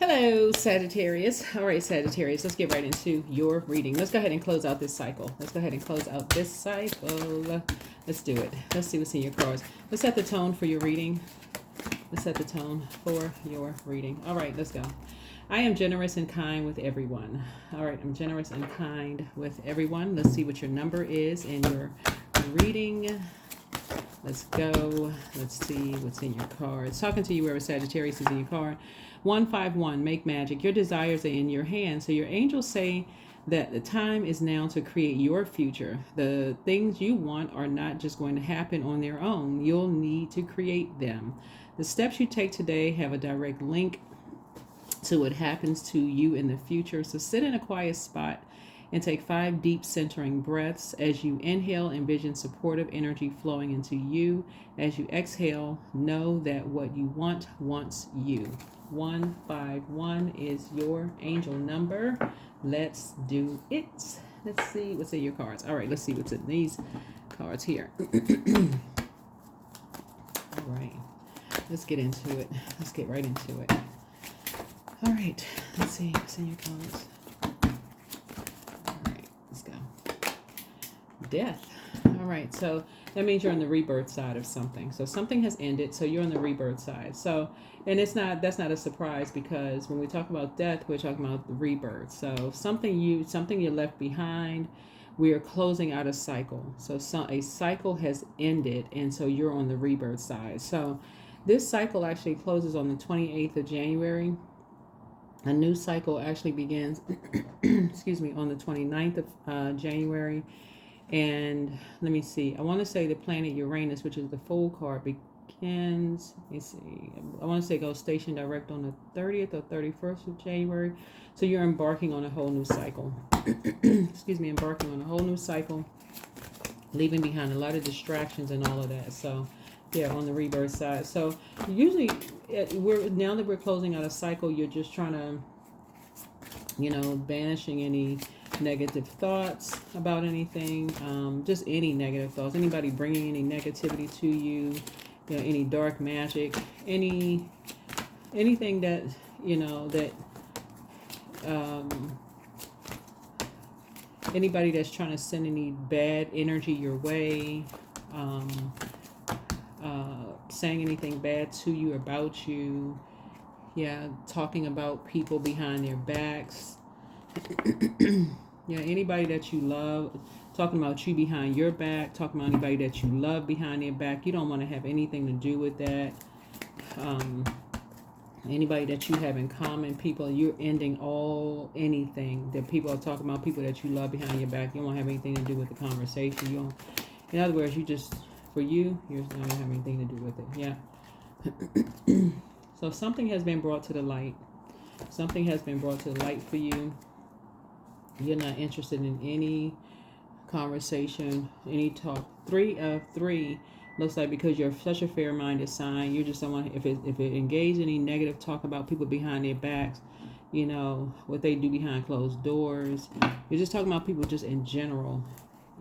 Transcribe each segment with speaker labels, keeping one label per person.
Speaker 1: Hello, Sagittarius. All right, Sagittarius, let's get right into your reading. Let's go ahead and close out this cycle. Let's go ahead and close out this cycle. Let's do it. Let's see what's in your cards. Let's set the tone for your reading. Let's set the tone for your reading. All right, let's go. I am generous and kind with everyone. All right, I'm generous and kind with everyone. Let's see what your number is in your reading. Let's go. Let's see what's in your cards. Talking to you wherever Sagittarius is in your card. 151, make magic. Your desires are in your hands. So your angels say that the time is now to create your future. The things you want are not just going to happen on their own. You'll need to create them. The steps you take today have a direct link to what happens to you in the future. So sit in a quiet spot and take 5 deep centering breaths. As you inhale, envision supportive energy flowing into you. As you exhale, know that what you want wants you. 151 is your angel number. Let's do it. Let's see what's in your cards. All right, let's see what's in these cards here. All right, let's get into it. Let's get right into it. All right, let's see what's in your cards. All right, let's go. Death. All right, so that means you're on the rebirth side of something. So something has ended, so you're on the rebirth side. So, and that's not a surprise, because when we talk about death, we're talking about the rebirth. So something you left behind, we are closing out a cycle. So a cycle has ended, and so you're on the rebirth side. So this cycle actually closes on the 28th of January. A new cycle actually begins, excuse me, on the 29th of January. And let me see. I want to say the planet Uranus, which is the Fool card, begins. Let me see. I want to say goes station direct on the 30th or 31st of January. So you're embarking on a whole new cycle. Excuse me, embarking on a whole new cycle, leaving behind a lot of distractions and all of that. So yeah, on the rebirth side. So usually, now that we're closing out a cycle, you're just trying to, banishing any negative thoughts about anything, just any negative thoughts, anybody bringing any negativity to you, any dark magic, anything that anybody that's trying to send any bad energy your way, saying anything bad to you, about you, talking about people behind their backs. Anybody that you love, talking about you behind your back, talking about anybody that you love behind their back. You don't want to have anything to do with that. Anybody that you have in common, people, you're ending anything that people are talking about, people that you love behind your back. You don't want to have anything to do with the conversation. In other words, you're not going to have anything to do with it. Yeah. So something has been brought to the light. Something has been brought to the light for you. You're not interested in any conversation, any talk. 3 of 3 looks like, because you're such a fair-minded sign, you just don't want, if it engage any negative talk about people behind their backs, what they do behind closed doors. You're just talking about people just in general,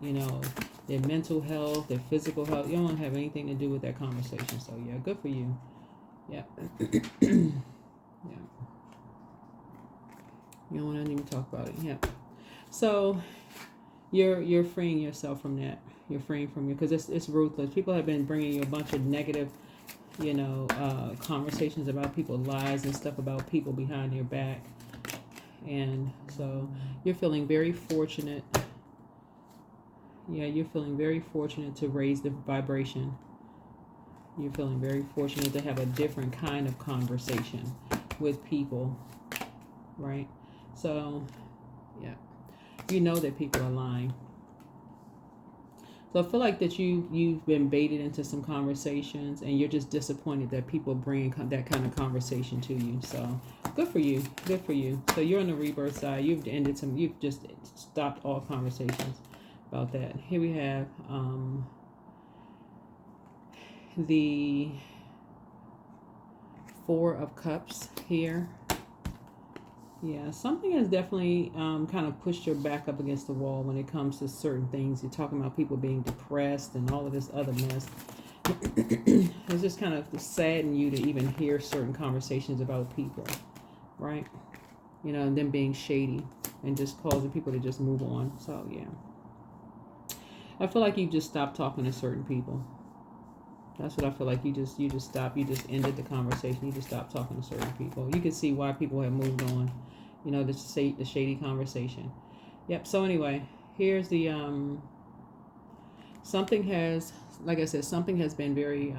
Speaker 1: their mental health, their physical health. You don't want to have anything to do with that conversation. So yeah, good for you. Yeah. Yeah. You don't want to even talk about it. Yeah. So you're freeing yourself from that. You're freeing from you, because it's ruthless. People have been bringing you a bunch of negative, conversations about people, lies and stuff about people behind your back. And so you're feeling very fortunate. Yeah, you're feeling very fortunate to raise the vibration. You're feeling very fortunate to have a different kind of conversation with people, right? So, yeah, you know that people are lying. So I feel like that you've been baited into some conversations, and you're just disappointed that people bring that kind of conversation to you. So good for you. Good for you. So you're on the rebirth side. You've just stopped all conversations about that. Here we have the 4 of Cups here. Yeah, something has definitely kind of pushed your back up against the wall when it comes to certain things. You're talking about people being depressed and all of this other mess. It's just kind of saddening you to even hear certain conversations about people. right? You know, and them being shady and just causing people to just move on. So yeah, I feel like you just stopped talking to certain people. That's what I feel like. You just stopped. You just ended the conversation. You just stopped talking to certain people. You can see why people have moved on. You know, the shady conversation. Yep. So anyway, here's the something has, like I said, something has been very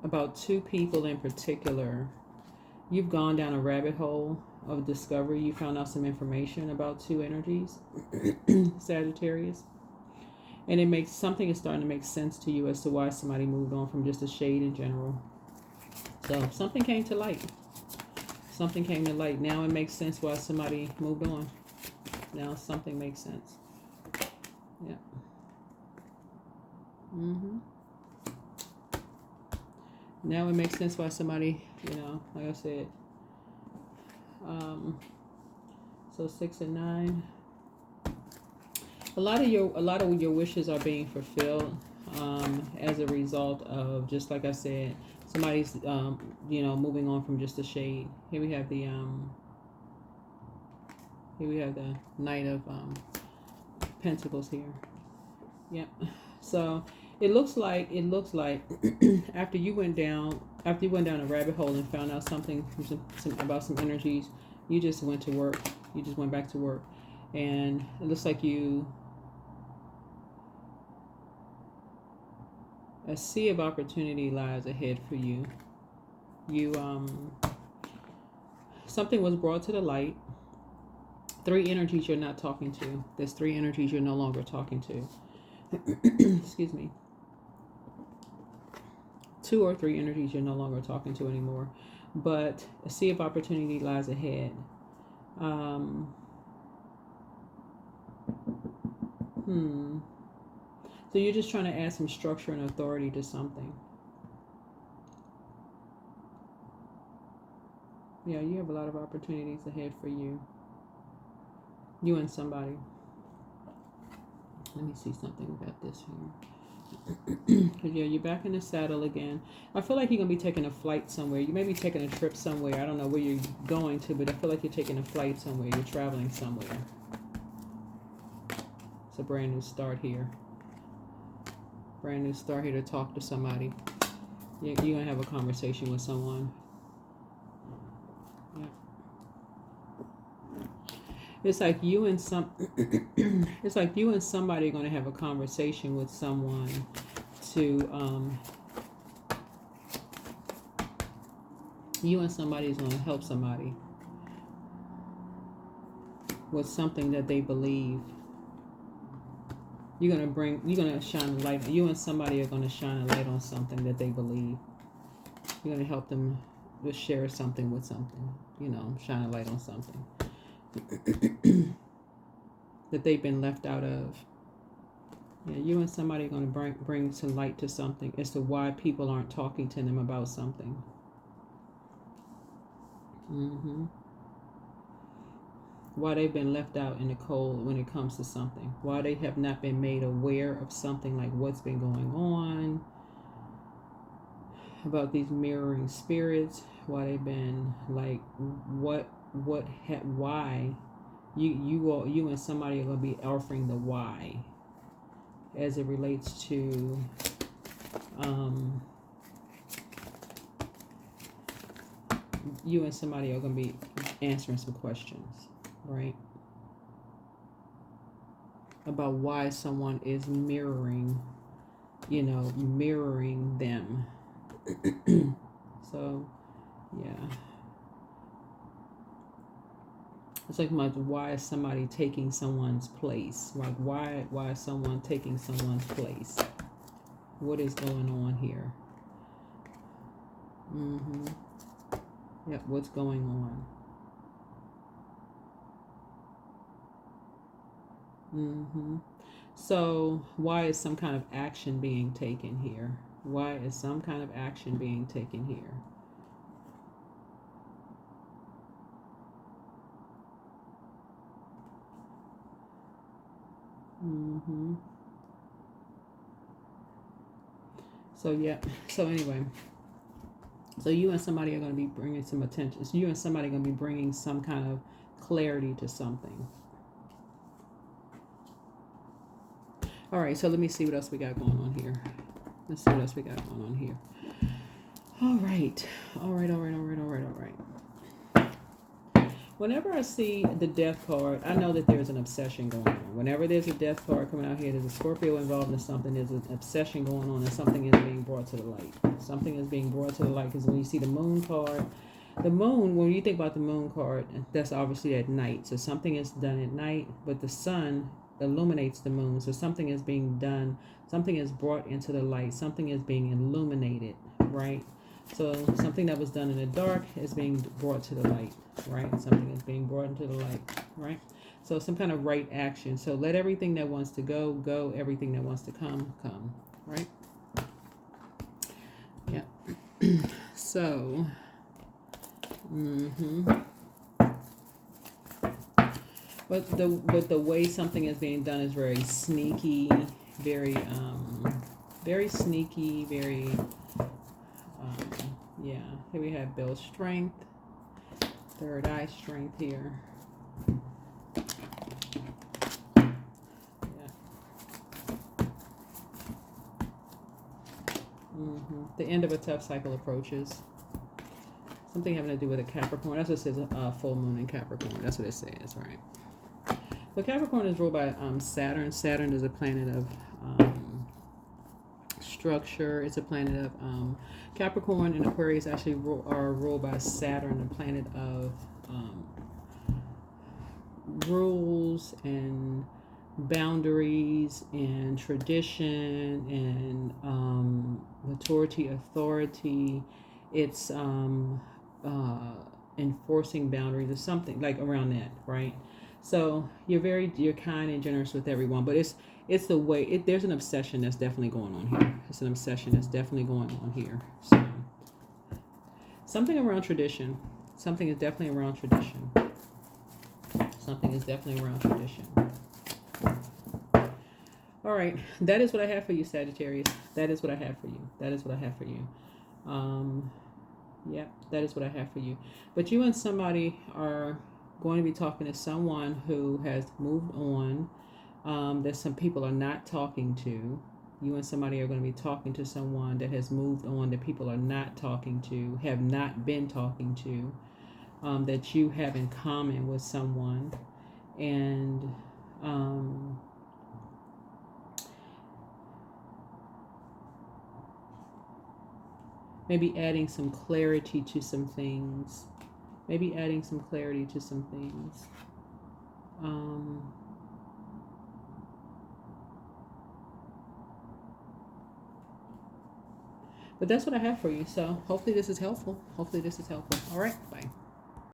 Speaker 1: about two people in particular. You've gone down a rabbit hole of discovery. You found out some information about two energies, Sagittarius. And it makes something is starting to make sense to you as to why somebody moved on from just a shade in general. So something came to light. Something came to light. Now it makes sense why somebody moved on. Now something makes sense. Yeah. Now it makes sense why somebody, you know, like I said. So 6 and 9. A lot of your wishes are being fulfilled as a result of, just like I said, somebody's you know, moving on from just a shade. Here we have the Knight of Pentacles here. Yep. So it looks like after you went down a rabbit hole and found out something about some energies, you just went to work. You just went back to work, and it looks like a sea of opportunity lies ahead for you. You something was brought to the light. 3 energies you're not talking to. There's 3 energies you're no longer talking to. Excuse me. 2 or 3 energies you're no longer talking to anymore. But a sea of opportunity lies ahead. So you're just trying to add some structure and authority to something. Yeah, you have a lot of opportunities ahead for you. You and somebody. Let me see something about this here. Yeah, you're back in the saddle again. I feel like you're going to be taking a flight somewhere. You may be taking a trip somewhere. I don't know where you're going to, but I feel like you're taking a flight somewhere. You're traveling somewhere. It's a brand new start here. Brand new start here to talk to somebody. You're going to have a conversation with someone. Yeah. It's like you and it's like you and somebody are going to have a conversation with someone to you and somebody is going to help somebody with something that they believe. You're going to shine a light. You and somebody are going to shine a light on something that they believe. You're going to help them to share something with something, you know, shine a light on something that they've been left out of. Yeah, you and somebody are going to bring some light to something as to why people aren't talking to them about something. Why they've been left out in the cold when it comes to something. Why they have not been made aware of something, like what's been going on, about these mirroring spirits. Why they've been like, why you and somebody are going to be offering the why as it relates to you and somebody are going to be answering some questions, right? About why someone is mirroring, you know, mirroring them. So, yeah. It's like, why is somebody taking someone's place? Like, why is someone taking someone's place? What is going on here? Yep, what's going on? So, why is some kind of action being taken here? Why is some kind of action being taken here? So, yeah. So, anyway, So you and somebody are going to be bringing some attention. So you and somebody are going to be bringing some kind of clarity to something. All right, so let me see what else we got going on here. Let's see what else we got going on here. All right. Whenever I see the death card, I know that there's an obsession going on. Whenever there's a death card coming out here, there's a Scorpio involved in something, there's an obsession going on, and something is being brought to the light. Something is being brought to the light, because when you see the moon card, the moon, when you think about the moon card, that's obviously at night. So something is done at night, but the sun illuminates the moon. So something is being done, something is brought into the light, something is being illuminated, right? So something that was done in the dark is being brought to the light, right? Something is being brought into the light, right? So some kind of right action. So let everything that wants to go, go. Everything that wants to come, come, right? Yeah. So, but the way something is being done is very sneaky, very sneaky, very yeah. Here we have Bill's strength, third eye strength here. Yeah. The end of a tough cycle approaches. Something having to do with a Capricorn. That's what it says, full moon in Capricorn. That's what it says, right? So Capricorn is ruled by Saturn. Saturn is a planet of structure. It's a planet of Capricorn and Aquarius actually are ruled by Saturn, a planet of rules and boundaries and tradition and maturity, authority. It's enforcing boundaries or something like around that, right? So you're kind and generous with everyone, but it's the way there's an obsession that's definitely going on here. It's an obsession that's definitely going on here. So something around tradition. Something is definitely around tradition. Something is definitely around tradition. All right, that is what I have for you, Sagittarius. That is what I have for you. That is what I have for you. Yep, that is what I have for you. But you and somebody are going to be talking to someone who has moved on. That some people are not talking to. You and somebody are going to be talking to someone that has moved on, that people are not talking to, have not been talking to, that you have in common with someone. And maybe adding some clarity to some things. Maybe adding some clarity to some things. But that's what I have for you. So hopefully this is helpful. All right, bye.